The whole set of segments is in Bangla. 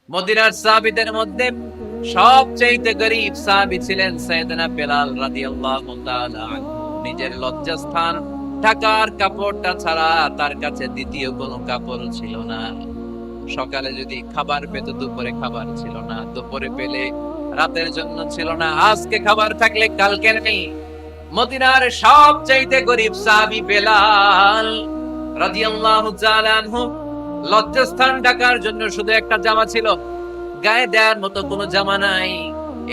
মদিনার সাহাবীদের মধ্যে সবচেয়ে গরীব সাহাবী ছিলেন সাইয়েদনা বেলাল রাদিয়াল্লাহু তাআলা আনহু। নিজের লজ্জাস্থান ঢাকার কাপড়টা ছাড়া তার কাছে দ্বিতীয় কোনো কাপড় ছিল না। সকালে যদি খাবার পেত, দুপুরে খাবার ছিল না, দুপুরে পেলে রাতের জন্য ছিল না, আজকে খাবার থাকলে কালকে নেই। মদিনার সবচেয়ে গরীব সাহাবী বেলাল রাদিয়াল্লাহু তাআলা আনহু, লজ্জাস্থান ঢাকার জন্য শুধু একটা জামা ছিল, গায়ে দেওয়ার মতো কোনো জামা নাই।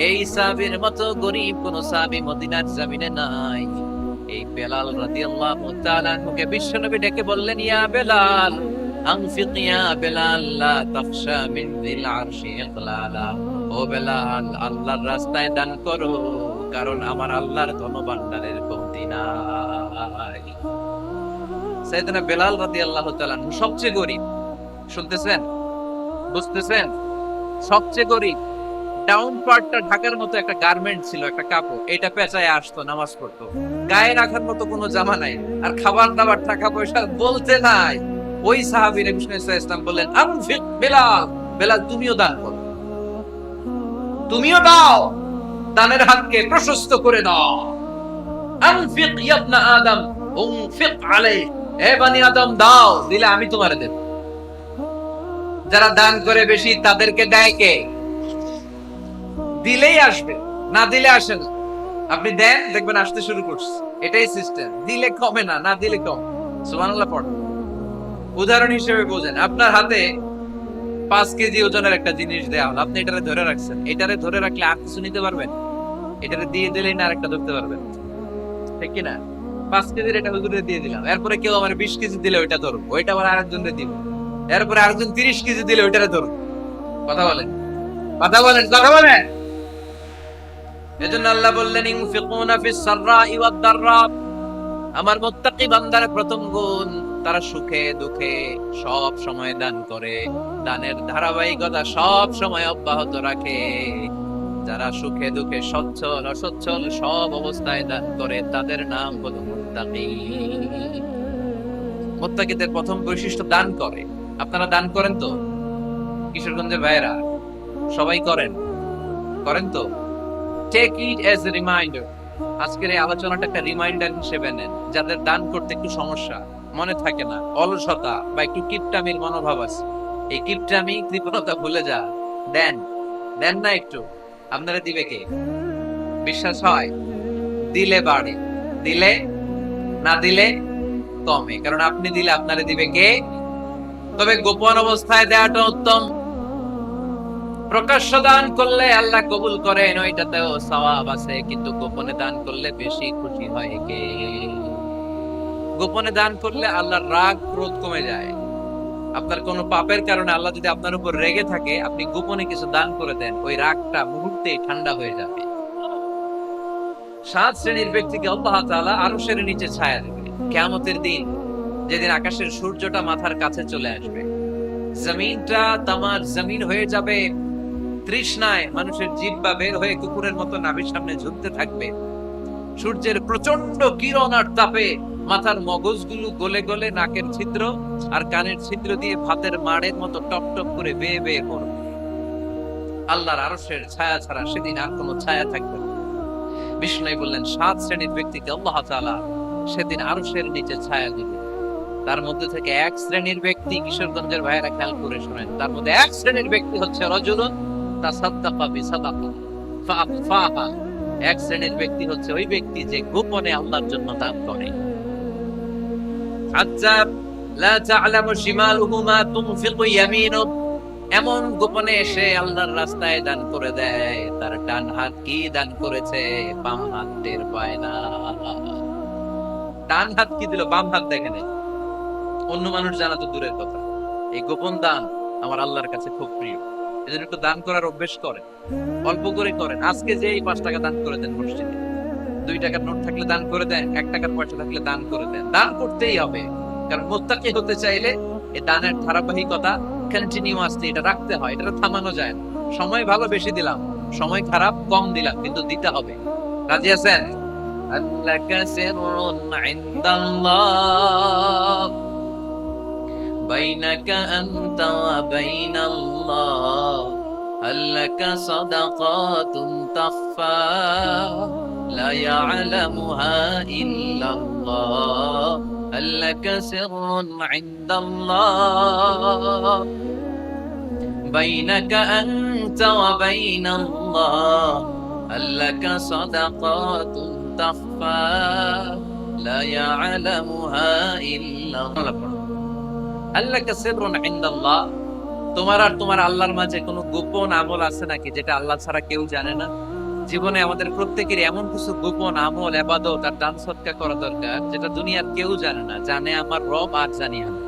এই সাহাবীর মতো গরীব কোন সাহাবী মদিনার জমিনে নাই। এই বেলাল রাদিয়াল্লাহু তাআলা আনহুকে বিশ্বনবী ডেকে বললেন, ইয়া বেলাল আনফিক ইয়া বেলাল লা তাখশা মিন যিল আরশি ইকলালা। ও বেলাল, আল্লাহর রাস্তায় দান করো, কারণ আমার আল্লাহর ধনভাণ্ডারের কমতি নাই। সাইয়েদনা বেলাল রাদিয়াল্লাহু তাআলা আনহু সবচেয়ে গরীব। শুনতেছেন, বুঝতেছেন? সবচেয়ে গরীব। ডাউন পার্টটা ঢাকার মতো একটা গার্মেন্ট ছিল, একটা কাপড়, এটা পেঁচায় আসতো, নামাজ পড়তো। গায়ে রাখার মতো কোনো জামা নাই, আর খাবার দাবার টাকা পয়সা বলতে নাই। ওই সাহাবী নবী সাল্লাল্লাহু আলাইহি ওয়াসাল্লাম বললেন, আনফিক বেলাল, বেলাল তুমিও দান করো, তুমিও দাও, দানের হাতকে প্রশস্ত করে দাও। আনফিক ইয়া ইবনা আদম উনফিক আলাইহি, হে বনি আদম দাও, দিলে আমি তোমারে দেব। যারা দান করে বেশি তাদেরকে দেয় কে? দিলেই আসবে, না দিলে আসে না। আপনি দেন, দেখবেন আসতে শুরু করছে। এটাই সিস্টেম। দিলে কমে না, না দিলে কম। সুবহানাল্লাহ পড়েন। উদাহরণ হিসেবে বোঝেন, আপনার হাতে 5 কেজি ওজনের একটা জিনিস দেয়া হলো, আপনি এটারে ধরে রাখছেন। এটারে ধরে রাখলে আর কিছু নিতে পারবেন? এটারে দিয়ে দিলেই না আরেকটা ধরতে পারবেন, ঠিক কি না? 5 কেজির এটা হুজুরে দিয়ে দিলাম, এরপরে কেউ আমার 20 কেজি দিলে ওইটা ধরবো, ওইটা আবার আরেকজনকে দিব, এরপরে আরেকজন 30 কেজি দিলে ওইটারে ধরবো। কথা বলেন, কথা বলেন, কথা বলেন। এজন্য আল্লাহ বললেন, ইনফিকুনা ফিস সাররাই ওয়াদ দাররা। আমার মুত্তাকি বান্দার প্রথম গুণ, তারা সুখে দুঃখে সব সময় দান করে, দানের ধারাবাহিকতা সব সময় অব্যাহত রাখে। যারা সুখে দুঃখে সচ্ছল অসচ্ছল সব অবস্থায় দান করে, তাদের নাম হলো মুত্তাকি। মুত্তাকিদের প্রথম বৈশিষ্ট্য দান করে। আপনারা দান করেন তো? কিশোরগঞ্জের ভাইয়েরা সবাই করেন, করেন তো? Take it as a reminder. আজকের এই আলোচনাটা একটা রিমাইন্ডার হিসেবে নেন। যাদের দান করতে একটু সমস্যা, মনে থাকে না, অলসতা বা একটু কিপটামির মনোভাব আছে, এই কিপটামি কৃপণতা ভুলে যা, দেন। দেন না একটু, আপনারা দিবে কে? বিশ্বাস হয়? দিলে বাড়ে, দিলে না দিলে কমে। কারণ আপনি দিলে আপনারে দিবে কে? তবে গোপন অবস্থায় দেওয়াটা উত্তম। প্রকাশ্য দান করলে আল্লাহ কবুল করেন, ওইটাতেও সওয়াব আছে, কিন্তু গোপনে দান করলে বেশি খুশি হয় কে? গোপনে দান করলে আল্লাহর রাগ ক্রোধ কমে যায়। আপনার কোনো পাপের কারণে আল্লাহ যদি আপনার উপর রেগে থাকে, আপনি গোপনে কিছু দান করে দেন, ওই রাগটা মুহূর্তেই ঠান্ডা হয়ে যাবে। 7 শ্রেণীর ব্যক্তিকে আল্লাহ তাআলা আরশের নিচে ছায়া দেবে কিয়ামতের দিন, যেদিন আকাশের সূর্যটা মাথার কাছে চলে আসবে, জমিনটা তামার জমিন হয়ে যাবে, তৃষ্ণায় মানুষের জিহ্বা বের হয়ে কুকুরের মতো নাভির সামনে ঝুলতে থাকবে। সূর্যের প্রচন্ড কিরণ আর তাপে মাথার মগজগুলো গলে গলে নাকের ছিদ্র আর কানের ছিদ্র দিয়ে ভাতের মাড়ের মতো টপ টপ করে বেয়ে বেয়ে পড়বে। আল্লাহর আরশের ছায়া ছাড়া সেদিন আর কোনো ছায়া থাকবে না। বিষ্ণু বললেন, 7 শ্রেণীর ব্যক্তিকে আল্লাহ তাআলা সেদিন আরশের নিচে ছায়া দিবে। তার মধ্যে থেকে 1 শ্রেণীর ব্যক্তি, কিশোরগঞ্জের ভাইয়েরা খেয়াল করে শোনেন, তার মধ্যে 1 শ্রেণীর ব্যক্তি হচ্ছে রাজুলুন তাসাদ্দাকা বিসাদাকা ফাআখফাহা। 1 শ্রেণীর ব্যক্তি হচ্ছে ওই ব্যক্তি যে গোপনে আল্লাহর জন্য দান করে। হাত্তা লা তা'লামু শিমালুহু মা তুনফিকু ইয়ামিনু। এমন গোপনে এসে আল্লাহর রাস্তায় দান করে দেয়, তার ডান হাত কি দান করেছে বাম হাত টের পায় না। ডান হাত কি দিল, বাম হাত দেখে নেই। অন্য মানুষ জানা তো দূরের কথা, এই গোপন দান আমার আল্লাহর কাছে খুব প্রিয়। এজন্য একটু দান করার অভ্যেস করেন, অল্প করে করেন। আজকে যে এই 5 টাকা দান করে দেন মসজিদে, 2 টাকার নোট থাকলে দান করে দেন, 1 টাকার পয়সা থাকলে দান করে দেন। দান করতেই হবে, কারণ মুত্তাকি হতে চাইলে এই দানের ধারাবাহিকতা কন্টিনিউয়াসলি এটা রাখতে হয়, এটা থামানো যায় না। সময় ভালো বেশি দিলাম, সময় খারাপ কম দিলাম, কিন্তু দিতে হবে। রাজি আছেন? আল্লাকা সিররুন ইনদাল্লাহ বাইনাকা আনতা ওয়া বাইনাল্লাহ হাল্লাকা সাদাকাতুন তাখফা লা ইয়ালামুহা ইল্লাল্লাহ হাল্লাকা সিররুন ইনদাল্লাহ বাইনাকা আনতা ওয়া বাইনাল্লাহ হাল্লাকা সাদাকাতুন তাখফা লা ইয়ালামুহা ইল্লাল্লাহ। হাল্লাকা সিররুন ইনদাল্লাহ, তোমার আর তোমার আল্লাহর মাঝে কোনো গোপন আমল আছে নাকি যেটা আল্লাহ ছাড়া কেউ জানে না? জীবনে আমাদের প্রত্যেকের এমন কিছু গোপন আমল, ইবাদত আর দান সদকা করা দরকার যেটা দুনিয়ার কেউ জানে না, জানে আমার রব আর জানি আমি।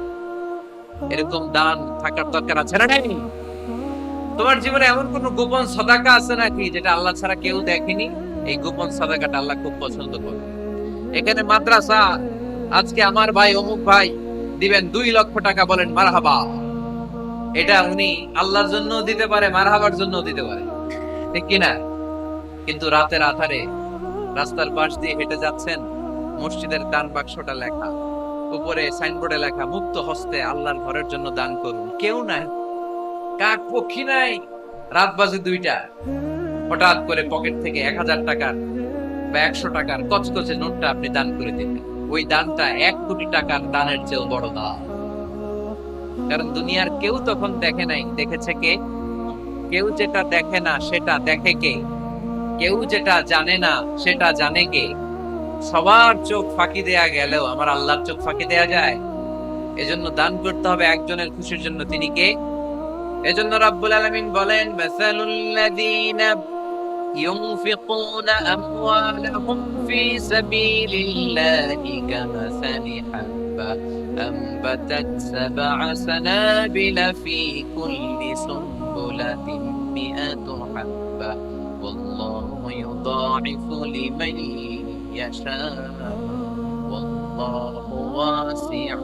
এরকম দান থাকার দরকার আছে না নাই? তোমার জীবনে এমন কোন গোপন সাদাকা আছে নাকি যেটা আল্লাহ ছাড়া কেউ দেখেনি? এই গোপন সাদাকাটা আল্লাহ খুব পছন্দ করে। এখানে মাদ্রাসা আজকে আমার ভাই অমুক ভাই দিবেন 2 লক্ষ টাকা, বলেন মারহাবা। এটা উনি আল্লাহর জন্য দিতে পারে, মারহাবার জন্য দিতে পারে, ঠিক কিনা? কিন্তু রাতের আধারে রাস্তার পাশ দিয়ে হেঁটে যাচ্ছেন, মসজিদের দান বাক্সটা লেখা, উপরে সাইনবোর্ডে লেখা মুক্ত হস্তে আল্লাহর ঘরের জন্য দান করুন। কেউ নাই, কাক পক্ষী নাই। রাত বাজে 2টা, হঠাৎ করে পকেট থেকে 1000 টাকার বা 100 টাকার কচকচে নোটটা আপনি দান করে দিলেন। ওই দানটা 1 কোটি টাকার দানের চেয়েও বড় দান। কারণ দুনিয়ার কেউ তখন দেখে নাই, দেখেছে কে? কেউ যেটা দেখে না সেটা দেখে কে? কেউ যেটা জানে না সেটা জানে কে? সবার চোখ ফাঁকি দেয়া গেলেও আমার আল্লাহর চোখ ফাঁকি দেয়া যায়? এজন্য দান করতে হবে একজনের খুশির জন্য, তিনি কে? এজন্য রাব্বুল আলামিন বলেন, মাসালুল্লাযীনা ইউনফিকুনা আমওয়ালাহুম ফি সাবিলিল্লাহি কামাসালি হাব্বা أنبتت 7 سنابل في كل سنبلة 100 حبة والله يضاعف لمن يشاء والله واسع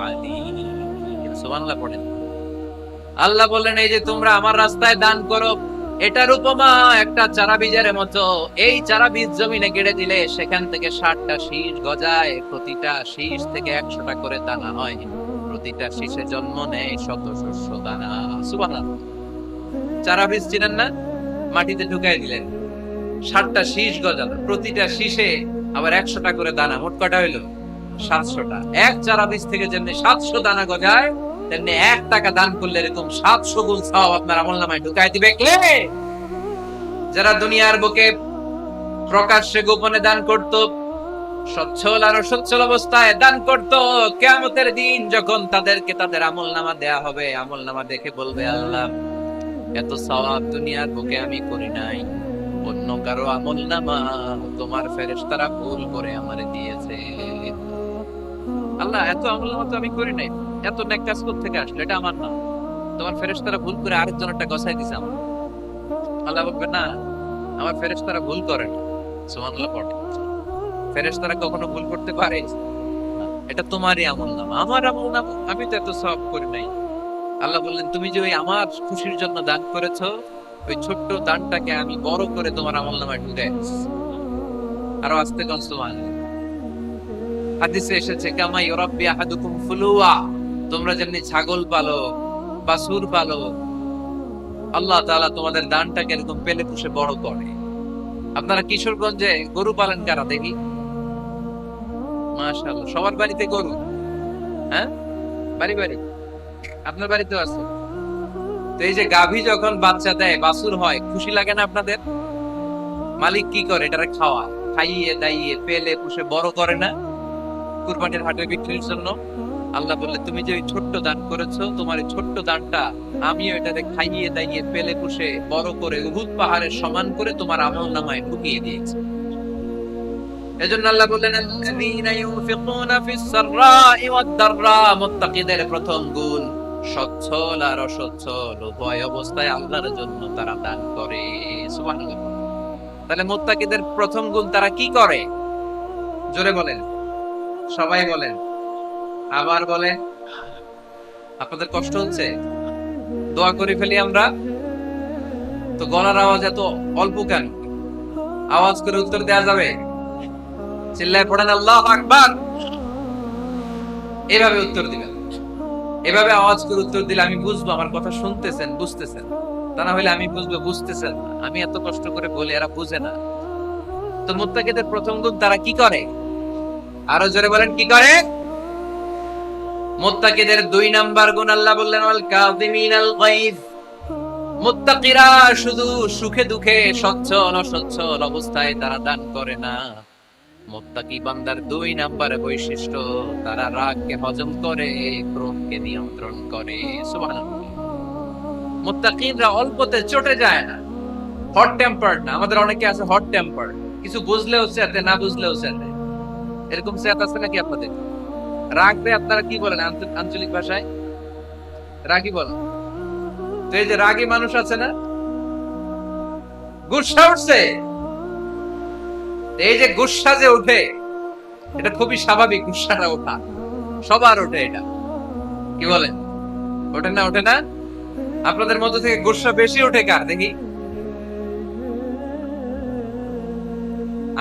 عليم। সুবহানাল্লাহ পড়েন। আল্লাহ বলেন, এই যে তোমরা আমার রাস্তায় দান করো, এটার উপমা একটা চারা বীজের মতো। এই চারা বীজ জমিনে গেড়ে দিলে সেখান থেকে 60টা শীষ গজায়, প্রতিটা শীষ থেকে 100টা করে দানা হয়, প্রতিটা শীষে জন্ম নেয় শত শস্য দানা। সুবহানাল্লাহ। চারা বীজ চিনেন না? মাটিতে ঢুকাই দিলেন, 60টা শীষ গজালো, প্রতিটা শীষে আবার 100টা করে দানা, মোট কটা হইলো? 700টা। এক চারা বীজ থেকে যেমনি 700 দানা গজায়, তেমনি 1 টাকা দান করলে এরকম 700 গুণ সওয়াব আপনার আমলনামায় ঢুকাই দিবে কে? যারা দুনিয়ার বুকে প্রকাশ্যে গোপনে দান করত, সচ্ছল আর অসচ্ছল অবস্থায় দান করত, কিয়ামতের দিন যখন তাদেরকে তাদের আমলনামা দেয়া হবে, আমলনামা দেখে বলবে, আল্লাহ এত সওয়াব দুনিয়ার বুকে আমি করি নাই, অন্য কারো আমলনামা তোমার ফেরেশতারা ভুল করে আমারে দিয়েছে। আল্লাহ এত আমলনামা তো আমি করি নাই, এত নেক কাজ থেকে আসলো, এটা আমার না, তোমার ফেরেশতারা ভুল করে আরেকজনেরটা গছাই দিছে আমার। আল্লাহ বলবে, না, আমার ফেরেশতারা ভুল করে না। সুবহানাল্লাহ পড়ে। ফেরেশতারা কখনো ভুল করতে পারে? এটা তোমারই আমলনামা, আমার আমলনামা, আমি তো এত সওয়াব করি নাই। আল্লাহ বললেন, তুমি যে ওই আমার খুশির জন্য দান করেছো, ওই ছোট্ট দানটাকে আমি বড় করে তোমার আমলনামায় ঢুকাই দিয়েছি। আরো আস্তে কোন সুবহানাল্লাহ। হাদিসে এসেছে, কামা ইউরাব্বি আহাদুকুম ফুলুয়া, তোমরা যেমনি ছাগল পালো, বাছুর পালো, আল্লাহ তাআলা তোমাদের দানটাকে এরকম পেলে পুষে বড় করে। আপনারা কিশোরগঞ্জে গরু পালন কারা দেখি? মাশাআল্লাহ, সবার বাড়িতে গরু। হ্যাঁ, বাড়ি বাড়ি। আপনার বাড়িতেও আছে। তো এই যে গাভী যখন বাচ্চা দেয়, বাছুর হয়, খুশি লাগে না আপনাদের? মালিক কি করে? এটারে খাওয়ায়, খাইয়ে দাইয়ে পেলে পুষে বড় করে না কুরবানির হাটে বিক্রির জন্য। আল্লাহ বললে, তুমি যে ওই ছোট্ট দান করেছো, তোমার এই ছোট্ট দানটা আমি ওইটাতে খাইয়ে দাইয়ে পেলে পুষে বড় করে উহুদ পাহাড়ের সমান করে তোমার আমলনামায় ঢুকিয়ে দিয়েছি। এজন্য আল্লাহ বললেন, আল্লাযীনা ইউনফিকুনা ফিস সাররাই ওয়াদ দাররা, মুত্তাকিদের প্রথম গুণ সচ্ছল আর অসচ্ছল উভয় অবস্থায় আল্লাহর জন্য তারা দান করে। সুবহানাল্লাহ। তাহলে মুত্তাকিদের প্রথম গুণ, তারা কি করে? জোরে বলেন, সবাই বলেন, আবার বলেন। আপনাদের কষ্ট হচ্ছে? দোয়া করে ফেলি আমরা তো। গলার আওয়াজ এত অল্প কেন? আওয়াজ করে উত্তর দেওয়া যাবে? চিল্লায় পড়েন আল্লাহু আকবার। এভাবে উত্তর দিবেন, এভাবে আওয়াজ করে উত্তর দিলে আমি বুঝবো আমার কথা শুনতেছেন, বুঝতেছেন। তা না হলে আমি বুঝবো, বুঝতেছে না, আমি এত কষ্ট করে বলি এরা বুঝে না। তো মুত্তাকিদের প্রথম গুণ, তারা কি করে? আরো জোরে বলেন, কি করে? মুত্তাকিদের 2 নাম্বার গুণ আল্লাহ বললেন, ওয়াল কাযিমিনাল গায়জ। মুত্তাকিরা শুধু সুখে দুঃখে সচ্ছল অসচ্ছল অবস্থায় তারা দান করে না। মুত্তাকি বান্দার 2 নাম্বার বৈশিষ্ট্য, তারা রাগকে হজম করে, ক্রোধকে নিয়ন্ত্রণ করে। সুবহানাল্লাহ। মুত্তাকিনরা অল্পতে চটে যায় না, হট টেম্পার্ড না। আমাদের অনেকে আছে হট টেম্পার্ড, কিছু বুঝলেও চেতে, না বুঝলেও চেতে। এরকম চেত আছে নাকি আপনাদের? রাগবে আপনারা কি বলেন আঞ্চলিক ভাষায়? রাগী বলেন। তো এই যে রাগী মানুষ আছে না, গুসা উঠছে, এই যে গুসা যে উঠে, এটা খুবই স্বাভাবিক। গুসাটা ওঠা সবার ওঠে, এটা কি বলেন? ওঠে না? ওঠে না? আপনাদের মধ্যে থেকে গুসা বেশি ওঠে কার দেখি?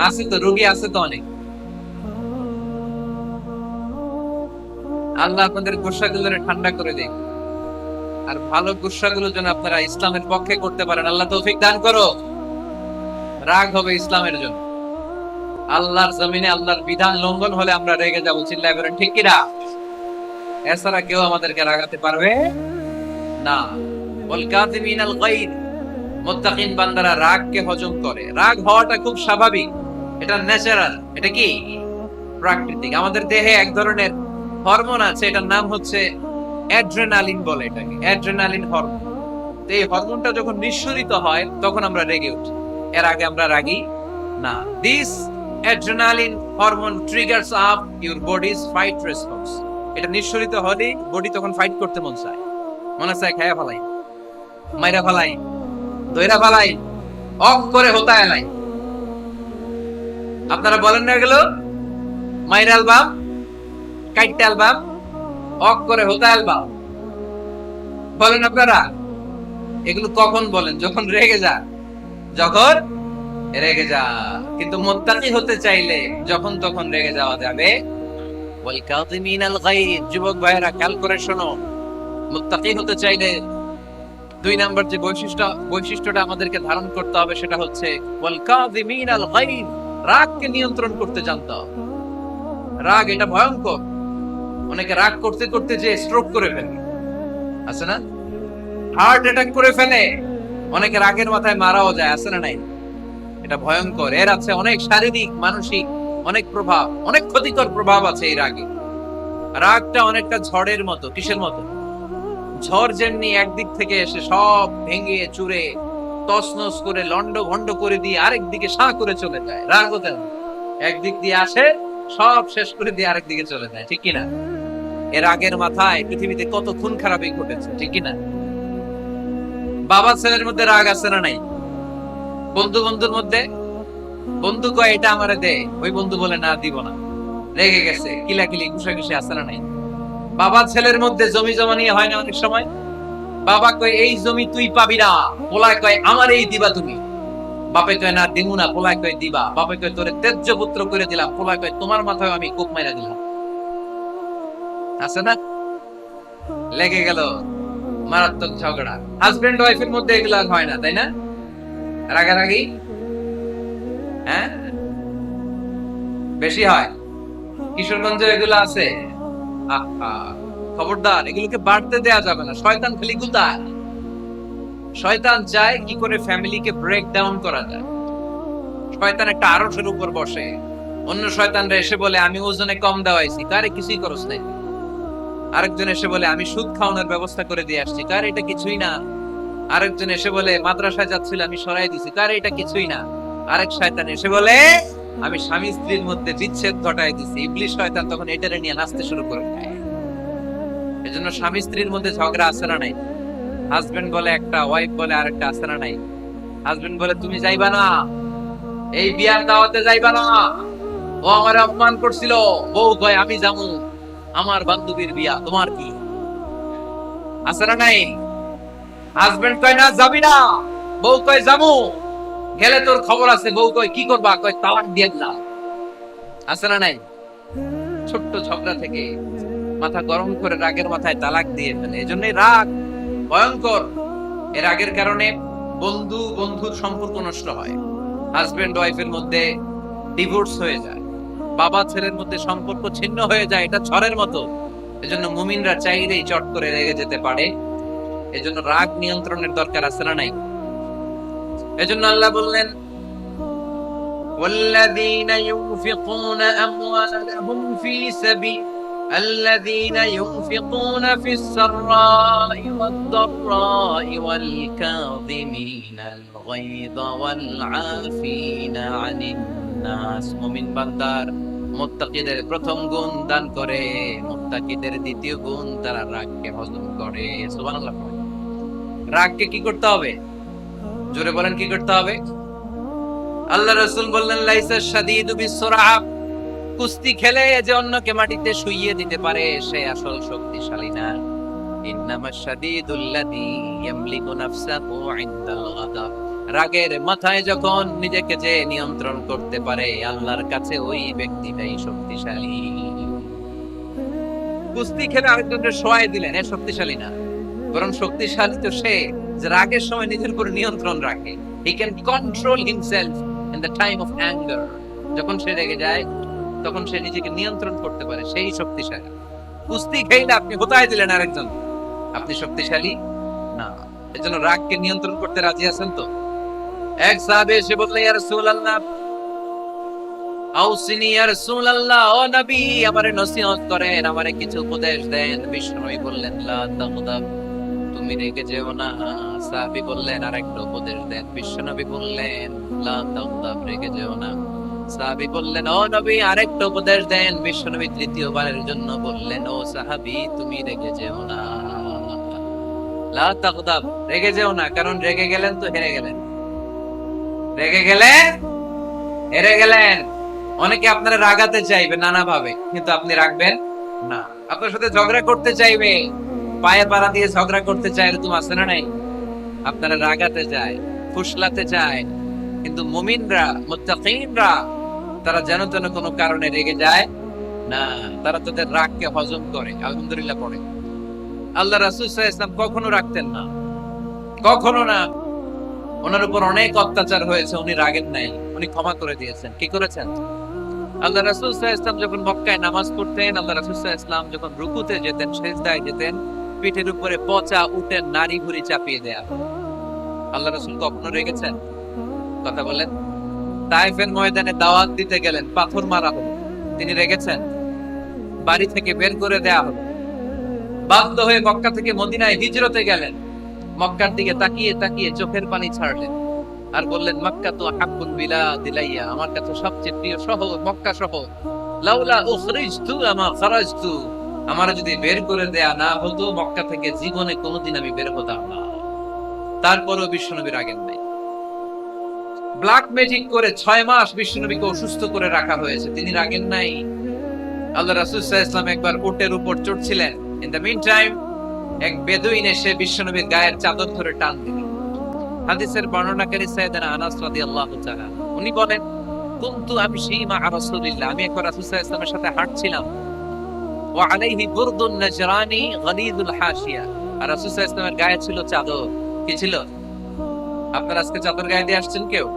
আছে তো, রোগী আছে তো অনেক। আল্লাহ আপনাদের গুসাগুলো ঠান্ডা করে দেয়, আর ভালো গুসাগুলো যেন আপনারা ইসলামের পক্ষে করতে পারেন। আল্লাহ তৌফিক দান করো। রাগ হবে ইসলামের জন্য। আল্লাহর জমিনে আল্লাহর বিধান লঙ্ঘন হলে আমরা রেগে যাবো, চিল্লায় বলেন ঠিক কিনা? এছাড়া কেউ আমাদেরকে রাগাতে পারবে না। ওয়াল কাযিমিনাল গায়জ। মুত্তাকিন বান্দারা রাগকে হজম করে। রাগ হওয়াটা খুব স্বাভাবিক, এটা ন্যাচারাল, এটা কি প্রাকৃতিক। আমাদের দেহে এক ধরনের হরমোন আছে, এটার নাম হচ্ছে অ্যাড্রেনালিন বলে এটাকে, অ্যাড্রেনালিন হরমোন। তো এই হরমোনটা যখন নিঃসরিত হয় তখন আমরা রেগে উঠি, এর আগে আমরা রাগি না। This adrenaline hormone triggers up your bodies fight response. এটা নিঃসরিত হলে বডি তখন ফাইট করতে মন চায়, মনে চায় খায়া ফেলাই, মাইরা ফেলাই, দইরা ফেলাই, অফ করে হতা এলাই। আপনারা বলেন না এগুলো? মাইরা অ্যালবাম, কাইটটা অ্যালবাম, অফ করে হতা অ্যালবাম বলেন আপনারা? এগুলো কখন বলেন? যখন রেগে যা, যখন রেগে যা। কিন্তু মুত্তাকি হতে চাইলে যখন তখন রেগে যাওয়া যাবে। ওয়াল কাযিমিনাল গায়জ। যুবক ভাইরা খেয়াল করে শোনো, মুত্তাকি হতে চাইলে 2 নাম্বার যে বৈশিষ্ট্যটা আমাদেরকে ধারণ করতে হবে সেটা হচ্ছে ওয়াল কাযিমিনাল গায়জ। রাগকে নিয়ন্ত্রণ করতে জানতে হবে। রাগ এটা ভয়ঙ্কর। অনেকে রাগ করতে করতে যে স্ট্রোক করে ফেলে, আছে না? হার্ট অ্যাটাক করে ফেলে। অনেকে রাগের মাথায় মারাও যায়, আছে না নাই? এটা ভয়ঙ্কর। এর আছে অনেক শারীরিক মানসিক অনেক প্রভাব, অনেক ক্ষতিকর প্রভাব আছে এই রাগে। রাগটা অনেকটা ঝড়ের মতো। কিসের মতো? ঝড় যেমনি একদিক থেকে এসে সব ভেঙে চুরে তছনছ করে লন্ড ভন্ড করে দিয়ে আরেক দিকে সাঁ করে চলে যায়, রাগও তেমন একদিক দিয়ে আসে সব শেষ করে দিয়ে আরেক দিকে চলে যায়, ঠিক কিনা? এর আগের মাথায় পৃথিবীতে কত খুন খারাপই ঘটেছে, ঠিক কিনা? বাবা ছেলের মধ্যে রাগ আছে না নাই? বন্ধু বন্ধুর মধ্যে, বন্ধু কয় এটা আমারে দে, ওই বন্ধু বলে না দিব না, রেগে গেছে, কিলাকিলি ঘুষাঘুষি আছে না নাই? বাবা ছেলের মধ্যে জমি জমা নিয়ে হয় না অনেক সময়? বাবা কয় এই জমি তুই পাবি না, পোলায় কয় আমার এই দিবা তুমি। বাপে কয় না দিমু না, পোলায় কয় দিবা। বাপে কয় তোরে তেজ্য পুত্র করে দিলাম, পোলায় কয় তোমার মাথায় আমি কোপ মাইরা দিলাম। আছে না? লেগে গেল, মারাত্মক ঝগড়া। হাজবেন্ড ওয়াইফের মধ্যে এগুলো হয় না, তাই না? রাগারাগি হ্যাঁ বেশি হয়। কিশোরগঞ্জে এগুলো আছে। খবরদার, এগুলোকে বাড়তে দেয়া যাবে না। শয়তান খালি গুতায়। শয়তান চায় কি করে ফ্যামিলিকে ব্রেক ডাউন করা যায়। শয়তান একটা আরশের উপর বসে, অন্য শয়তানরা এসে বলে আমি ওজনে কম দেওয়াইছি, কারে কিছুই করস নাই। আরেকজন এসে বলে আমি সুদ খাওয়ানোর ব্যবস্থা করে দিয়ে আসছি, কারে এটা কিছুই না। আরেকজন এসে বলে মাদ্রাসায় যাচ্ছিল আমি সরাই দিছি, কারে এটা কিছুই না। আরেক শয়তান এসে বলে আমি স্বামী স্ত্রীর মধ্যে বিচ্ছেদ ঘটাই দিছি। ইবলিশ শয়তান তখন এটারে নিয়ে নাচতে শুরু করে দেয়। এজন্য স্বামী স্ত্রীর মধ্যে ঝগড়া আছে না নাই? হাজবেন্ড বলে একটা, ওয়াইফ বলে আরেকটা, আছে না নাই? হাজবেন্ড বলে তুমি যাইবা না, এই বিয়ার দাওয়াতে যাইবা না, ও আমার অপমান করছিল। বউ কয় আমি যামু, আমার বান্ধবীর বিয়া, তোমার কি? আছে না নাই? হাজবেন্ড কয় না যাবি না, বউ কয় যামু, গেলে তোর খবর আছে। বউ কয় কি করবা? কয় তালাক দিয়ে দিলাম। আছে না নাই? ছোট্ট ঝগড়া থেকে মাথা গরম করে রাগের মাথায় তালাক দিয়ে ফেলে। এজন্যই রাগ ভয়ঙ্কর। এর আগের কারণে বন্ধু বন্ধুর সম্পর্ক নষ্ট হয়, হাজবেন্ড ওয়াইফের মধ্যে ডিভোর্স হয়ে যায়, বাবা ছেলের মধ্যে সম্পর্ক ছিন্ন হয়ে যায়, এটা ঝড়ের মতো। এজন্য মুমিনরা চাইলেই চট করে রেগে যেতে পারে। এজন্য রাগ নিয়ন্ত্রণের দরকার আছে না নাই? এজন্য আল্লাহ বললেন, والذين ينفقون أموالهم في سبيل الذين ينفقون في السراء والضراء والكاظمين الغيظ والعافين عن الناس। মুমিন বান্দার মুত্তাকিদের প্রথম গুণ দান করে, মুত্তাকিদের দ্বিতীয় গুণ তারা রাগকে হজম করে। সুবহানাল্লাহ। রাগকে কি করতে হবে? জোরে বলেন, কি করতে হবে? আল্লাহ রাসূল বললেন, লাইসা শাদীদু বিসসুরআ, কুস্তি খেলে যে অন্যকে মাটিতে শুইয়ে দিতে পারে সে আসল শক্তিশালী না। ইন্নামাশ শাদীদুল্লাযী ইয়ামলিকু নাফসাহু ইনদাল গাদাব, রাগের মাথায় যখন নিজেকে যে নিয়ন্ত্রণ করতে পারে আল্লাহর কাছে ওই ব্যক্তিটাই শক্তিশালী। কুস্তি খেলে আরেকজনকে শোয়াই দিলেন, এ শক্তিশালী না, বরং শক্তিশালী তো সে যে রাগের সময় নিজের উপর নিয়ন্ত্রণ রাখে। He can control himself in the time of anger. যখন সে রেগে যায় তখন সে নিজেকে নিয়ন্ত্রণ করতে পারে, সেই শক্তিশালী। কুস্তি খেলে আপনি হতায় দিলেন আরেকজন, আপনি শক্তিশালী না। এজন্য রাগকে নিয়ন্ত্রণ করতে রাজি আছেন তো? এক সাহাবী এসে বললেন, ইয়া রাসূলুল্লাহ, আউসিনি ইয়া রাসূলুল্লাহ, ও নবী আমারে নসিহত করেন, আমারে কিছু উপদেশ দেন। বিষ্ণু বললেন, লা তাগদাব, তুমি রেগে যেও না। সাহাবী বললেন, আরেকটা উপদেশ দেন। বিশ্বনবী বললেন, লা তাগদাব, রেগে যেও না। সাহাবী বললেন, ও নবী আরেকটা উপদেশ দেন। বিশ্বনবী তৃতীয়বারের জন্য বললেন, ও সাহাবী তুমি রেগে যেও না, লা তাগদাব, রেগে যেও না। কারণ রেগে গেলেন তো হেরে গেলেন, রেগে গেলেন হেরে গেলেন। অনেকে আপনারা রাগাতে চাইবে নানা ভাবে, কিন্তু আপনি রাখবেন না। আপনার সাথে ঝগড়া করতে চাইবে, পায়ে পাড়া দিয়ে ঝগড়া করতে চায়, এরকম আছে না নাই? আপনারা রাগাতে চায়, ফুসলাতে চায়, কিন্তু মুমিনরা, মুত্তাকিনরা তারা যেন তেন কোনো কারণে রেগে যায় না, তারা তাদের রাগকে হজম করে, আলহামদুলিল্লাহ পড়ে। আল্লাহ রাসূল সাল্লাল্লাহু আলাইহি ওয়াসাল্লাম কখনো রাখতেন না, কখনো না। ওনার উপর অনেক অত্যাচার হয়েছে, উনি রাগেন নাই, উনি ক্ষমা করে দিয়েছেন। কি করেছেন? আল্লাহ রাসূল সাল্লাল্লাহু আলাইহি ওয়াসাল্লাম যখন মক্কায় নামাজ পড়তেন, আল্লাহ রাসূল সাল্লাল্লাহু আলাইহি ওয়াসাল্লাম যখন রুকুতে যেতেন, সিজদায় যেতেন, পিঠের উপরে পচা উটের নাড়ি ভুঁড়ি চাপিয়ে দেয়া। আল্লাহ রাসূল কখনো রেগেছেন? কথা বলেন। তায়েফের ময়দানে দাওয়াত দিতে গেলেন, পাথর মারা হলো, তিনি রেগেছেন? বাড়ি থেকে বের করে দেয়া হলো। বাধ্য হয়ে মক্কা থেকে মদিনায় হিজরতে গেলেন, মক্কার দিকে তাকিয়ে তাকিয়ে চোখের পানি ছাড়লেন আর বললেন, মক্কা তো হাব্বুল বিলাদ ইলাইয়া, আমার কাছে সবচেয়ে প্রিয় শহর মক্কা শহর। লাউলা উখরিজতু আমা খারাজতু, আমার যদি বের করে দেয়া না হতো মক্কা থেকে জীবনে কোনোদিন আমি বের হতাম না। তারপরেও বিশ্বনবী রাগেন নাই। ব্ল্যাক ম্যাজিক করে 6 মাস বিশ্বনবীকে অসুস্থ করে রাখা হয়েছে, তিনি রাগেন নাই। আল্লাহ রাসূল সাল্লাল্লাহু আলাইহি ওয়াসাল্লাম একবার উটের উপর চড়ছিলেন। ইন দ্য মিন টাইম এক বেদুইন এসে বিশ্বনবীর গায়ের চাদর ধরে টান দিল। হাদিসের বর্ণনাকারী সাইয়েদনা আনাস রাদিয়াল্লাহু তাআলা, উনি বলেন, কুনতু আমশি মা রাসূলিল্লাহ, আমি একবার রাসূল সাল্লাল্লাহু আলাইহি ওয়াসাল্লামের সাথে হাঁটছিলাম। ওয়া আলাইহি বুরদুন নাজরানি গলিদুল হাশিয়া, আর রাসূল সাল্লাল্লাহু আলাইহি ওয়াসাল্লামের গায়ে ছিল চাদর। কি ছিল? আপনারা আজকে চাদর গায়ে দিয়ে আসছেন? কেউ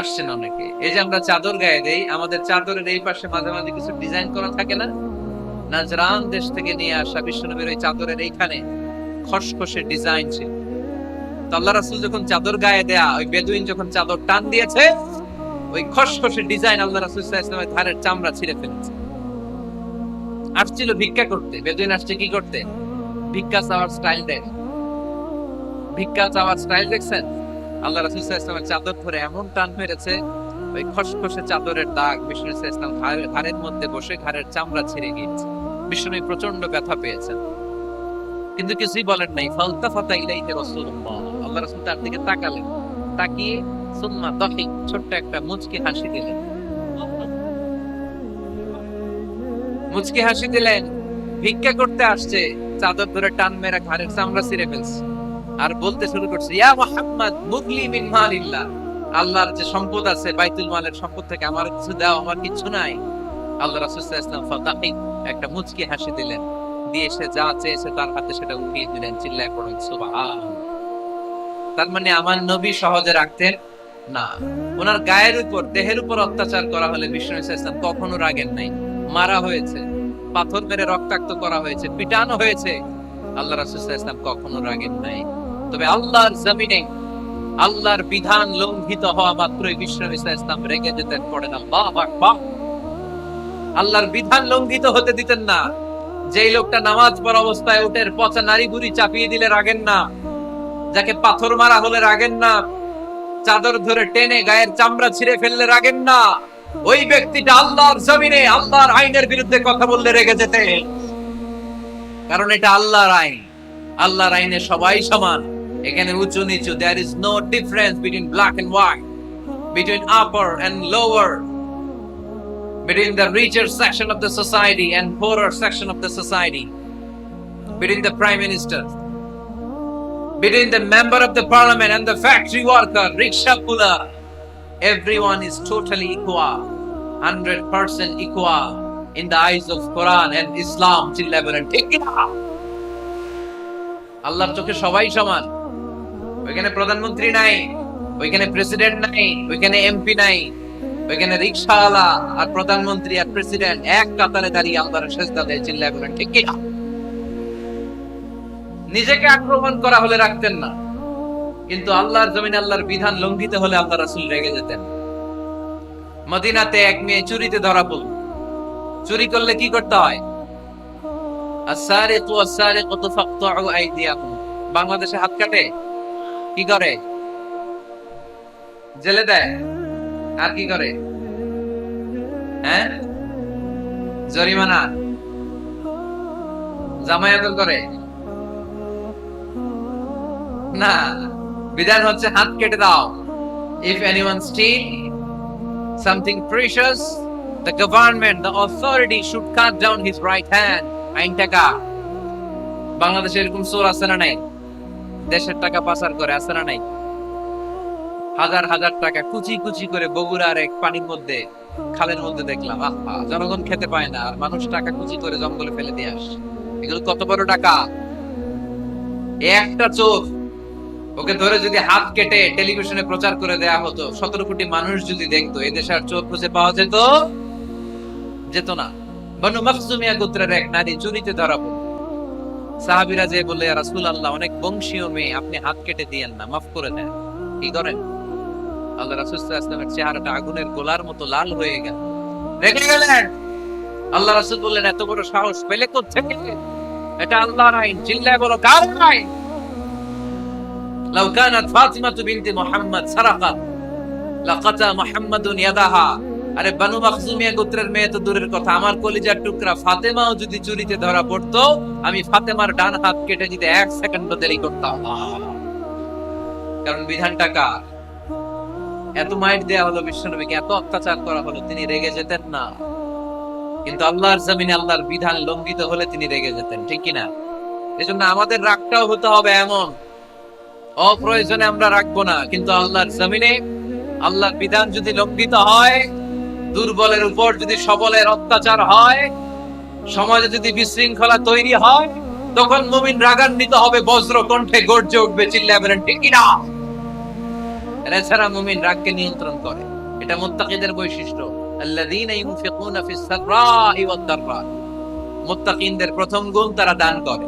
আসছেন? অনেকে। এই যে আমরা চাদর গায়ে দেই, আমাদের চাদরের এই পাশে মাঝে মাঝে কিছু ডিজাইন করা থাকে না? নাজরান দেশ থেকে নিয়ে আসা বিশ্বনবীর ওই চাদরের এইখানে খসখসে ডিজাইন ছিল। তো আল্লাহ রাসূল যখন চাদর গায়ে দেয়া, ওই বেদুইন যখন চাদর টান দিয়েছে, ওই খসখসে ডিজাইন আল্লাহ রাসূল সাল্লাল্লাহু আলাইহি ওয়াসাল্লামের ধারের চামড়া ছিঁড়ে ফেলেছে। আসছিল ভিক্ষা করতে। বেদুইন আসছে কি করতে? ভিক্ষা চাওয়ার স্টাইল দেখ, ভিক্ষা চাওয়ার স্টাইল দেখছেন? আল্লাহ রাসূল সাল্লাল্লাহু আলাইহি ওয়াসাল্লামের চাদর ধরে এমন টান মেরেছে, ওই খসখসে চাদরের দাগ বিষ্ণু সাল্লাল্লাহু আলাইহি ওয়াসাল্লাম ঘাড়ের মধ্যে বসে ঘাড়ের চামড়া ছিঁড়ে গিয়েছে। বিষ্ণু প্রচন্ড ব্যথা পেয়েছেন, কিন্তু কিছুই বলেন নাই। ফালতাফাতা ইলাইহি রাসূলুল্লাহ, আল্লাহ রাসূল তার দিকে তাকালেন, তাকিয়ে সুম্মা দাহিক, ছোট্ট একটা মুচকি হাসি দিলেন। মুচকি হাসি দিলেন। ভিক্ষা করতে আসছে, চাদর ধরে টান মেরে ঘাড়ের চামড়া ছিঁড়ে ফেলছে, আর বলতে শুরু করছে, ইয়া মুহাম্মদ মুগলি মিন মালিল্লাহ, আল্লাহর যে সম্পদ আছে বাইতুল মালের সম্পদ থেকে আমার কিছু দাও, আমার কিছু নাই। আল্লাহ রাসূল সাল্লাল্লাহু আলাইহি ওয়াসাল্লাম ফাদাহিক, একটা মুচকি হাসি দিলেন, দিয়ে সে যা চেয়েছে তার হাতে সেটা উঠিয়ে দিলেন। চিল্লায় পড়েন সুবহান। তার মানে আমার নবী সহজে রাখতেন না। ওনার গায়ের উপর, দেহের উপর অত্যাচার করা হলে বিষ্ণু ইসলাম কখনো রাগেন নাই। মারা হয়েছে, পাথর মেরে রক্তাক্ত করা হয়েছে, পিটানো হয়েছে, আল্লাহ রাসূল সাল্লাল্লাহু আলাইহি ওয়াসাল্লাম কখনো রাগেন নাই। তবে আল্লাহর জমিনে আল্লাহর বিধান লঙ্ঘিত হওয়া মাত্রই বিষ্ণু ইসলাম রেগে যেতেন। পড়েন আল্লাহু আকবার। আল্লাহর বিধান লঙ্ঘিত হতে দিতেন না। যেই লোকটা নামাজ পড়া অবস্থায় উটের পচা নারী বুড়ি চাপিয়ে দিলে রাগেন না, যাকে পাথর মারা হলে রাগেন না, চাদর ধরে টেনে গায়ের চামড়া ছিঁড়ে ফেললে রাগেন না, ওই ব্যক্তিটা আল্লাহর জমিনে আল্লাহর আইনের বিরুদ্ধে কথা বললে রেগে যেতে। কারণ এটা আল্লাহর আইন, আল্লাহর আইনে সবাই সমান। এখানে উঁচু নিচু, there is no difference between black and white, between upper and lower, between the richer section of the society and poorer section of the society, between the prime minister, between the member of the parliament and the factory worker, rickshaw puller. Everyone is totally equal, 100% equal in the eyes of Quran and Islam. Take it out. আল্লাহর চোখে সবাই সমান। ওইখানে প্রধানমন্ত্রী নাই, ওইখানে প্রেসিডেন্ট নাই, ওইখানে এমপি নাই, ওইখানে রিকশাওয়ালা আর প্রধানমন্ত্রী আর প্রেসিডেন্ট এক কাতারে দাঁড়িয়ে আল্লাহর সেজদা দেয়। চিল্লায় বলেন ঠিক কি না? নিজেকে আক্রমণ করা হলে রাখতেন না, কিন্তু আল্লাহর জমিনে আল্লাহর বিধান লঙ্ঘিত হলে আল্লাহ রাসূল রেগে যেতেন। মদিনাতে এক মেয়ে চুরিতে ধরা পড়ল। চুরি করলে কি করতে হয়? আস-সারিকু ওয়াস-সারিকাতু ফাকতাউ আইদিয়াকুম। বাংলাদেশে হাত কাটে, কি করে? জেলে দেয়। আর কি করে? হ্যাঁ, জরিমানা, জামায়াত করে না। বিধান হচ্ছে হাত কেটে দাও। If anyone steal something precious, the government, the authority should cut down his right hand. আইন টাকা। বাংলাদেশে এরকম চোর আছে না নাই? দেশের টাকা পাচার করে, আছে না নাই? হাজার হাজার টাকা কুচি কুচি করে বগুড়ার এক পানির মধ্যে, খালের মধ্যে দেখলাম। আহা, জনগণ খেতে পায় না আর মানুষ টাকা কুচি করে জঙ্গলে ফেলে দিয়ে আসে। এগুলো কত বড় টাকা! একটা চোর, ওকে ধরে যদি হাত কেটে টেলিভিশনে প্রচার করে দেয়া হতো, 17 কোটি মানুষ যদি দেখতো, এই দেশে আর চোর খুঁজে পাওয়া যেত না। বনু মখজুমিয়া গোত্রের এক নারী চুরিতে ধরা পড়ল। সাহাবীরা যে বললে, ইয়া রাসূলুল্লাহ, অনেক বংশীয় মেয়ে, আপনি হাত কেটে দিয়েন না, মাফ করে দেন। কি করেন? আল্লাহ রাসূল সাল্লাল্লাহু আলাইহি ওয়াসাল্লামের চেহারাটা আগুনের গোলার মতো লাল হয়ে গেল, রেগে গেলেন। আল্লাহ রাসূল বললেন, এত বড় সাহস পেলে কোত্থেকে? এটা আল্লাহর আইন। চিল্লায় বলো, কার আইন? লাউ কানাত ফাতিমাতু বিনতি মুহাম্মদ সারাকাত লাকাতা মুহাম্মাদুন ইয়াদাহা। আরে বনু মখজুমিয়া গোত্রের মেয়ে তো দূরের কথা, আমার কলিজার টুকরা ফাতেমাও যদি চুরিতে ধরা পড়তো, আমি ফাতেমার ডান হাত কেটে দিতে 1 সেকেন্ড দেরি করতাম না। কারণ বিধানটা কার? এত মাইট দেয়া হলো বিশ্বনবীকে, এত অত্যাচার করা হলো, তিনি রেগে যেতেন না। কিন্তু আল্লাহর জমিনে আল্লাহর বিধান লঙ্ঘিত হলে তিনি রেগে যেতেন, ঠিক কিনা? এজন্য আমাদের রাগটাও হতে হবে এমন, অপ্রয়োজনে আমরা রাখবো না। কিন্তু আল্লাহর জমিনে আল্লাহর বিধান যদি লঙ্ঘিত হয়, দুর্বলের উপর যদি সবলের অত্যাচার হয়, সমাজে যদি বিশৃঙ্খলা তৈরি হয়, তখন মুমিন রাগান্বিত হবে, বজ্র কণ্ঠে গর্জে উঠবে, চিল্লায় বলেন ঠিক কিনা? এছাড়া মুমিন রাগকে নিয়ন্ত্রণ করে। এটা মুত্তাকিদের বৈশিষ্ট্য। আল্লাযীনা ইউনফিকুনা ফিস সাররা'i ওয়াদ দাররা। মুত্তাকিনদের প্রথম গুণ, তারা দান করে।